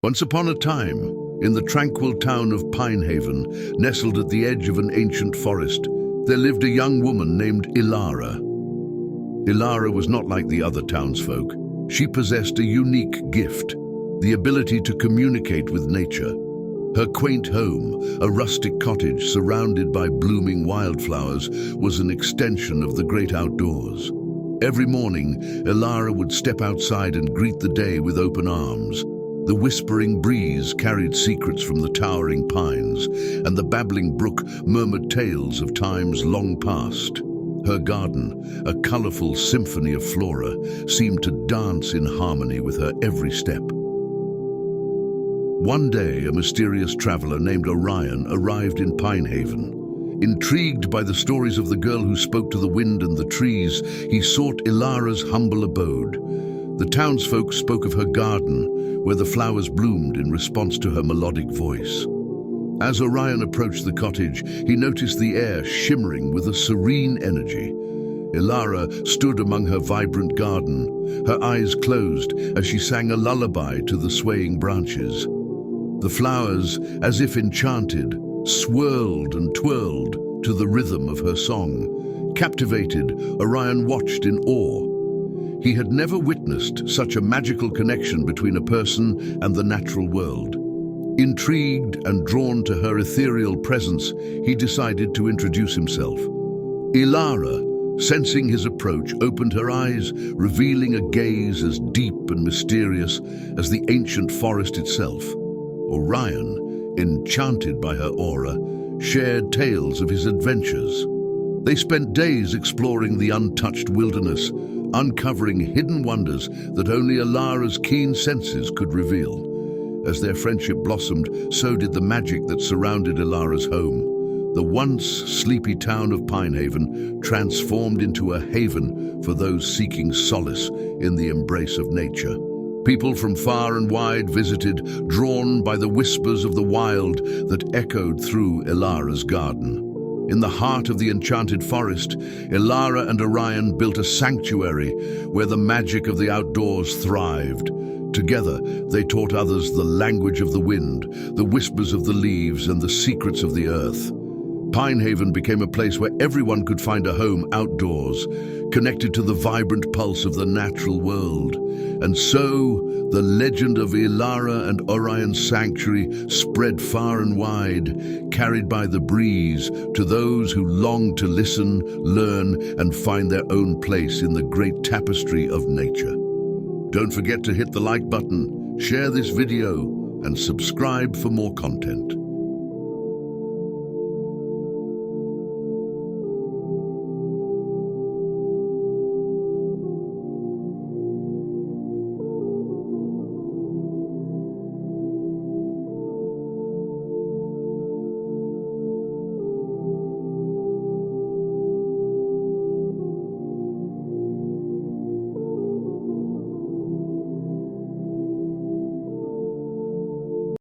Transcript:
Once upon a time, in the tranquil town of Pinehaven, nestled at the edge of an ancient forest, there lived a young woman named Ilara. Ilara was not like the other townsfolk. She possessed a unique gift, the ability to communicate with nature. Her quaint home, a rustic cottage surrounded by blooming wildflowers, was an extension of the great outdoors. Every morning, Ilara would step outside and greet the day with open arms. The whispering breeze carried secrets from the towering pines, and the babbling brook murmured tales of times long past. Her garden, a colorful symphony of flora, seemed to dance in harmony with her every step. One day, a mysterious traveler named Orion arrived in Pinehaven. Intrigued by the stories of the girl who spoke to the wind and the trees, he sought Ilara's humble abode. The townsfolk spoke of her garden, where the flowers bloomed in response to her melodic voice. As Orion approached the cottage, he noticed the air shimmering with a serene energy. Ilara stood among her vibrant garden, her eyes closed as she sang a lullaby to the swaying branches. The flowers, as if enchanted, swirled and twirled to the rhythm of her song. Captivated, Orion watched in awe. He had never witnessed such a magical connection between a person and the natural world. Intrigued and drawn to her ethereal presence, he decided to introduce himself. Ilara, sensing his approach, opened her eyes, revealing a gaze as deep and mysterious as the ancient forest itself. Orion, enchanted by her aura, shared tales of his adventures. They spent days exploring the untouched wilderness, uncovering hidden wonders that only Ilara's keen senses could reveal. As their friendship blossomed, so did the magic that surrounded Ilara's home. The once sleepy town of Pinehaven transformed into a haven for those seeking solace in the embrace of nature. People from far and wide visited, drawn by the whispers of the wild that echoed through Ilara's garden. In the heart of the enchanted forest, Ilara and Orion built a sanctuary where the magic of the outdoors thrived. Together, they taught others the language of the wind, the whispers of the leaves, and the secrets of the earth. Pinehaven became a place where everyone could find a home outdoors, connected to the vibrant pulse of the natural world. And so, the legend of Ilara and Orion's sanctuary spread far and wide, carried by the breeze to those who longed to listen, learn, and find their own place in the great tapestry of nature. Don't forget to hit the like button, share this video, and subscribe for more content.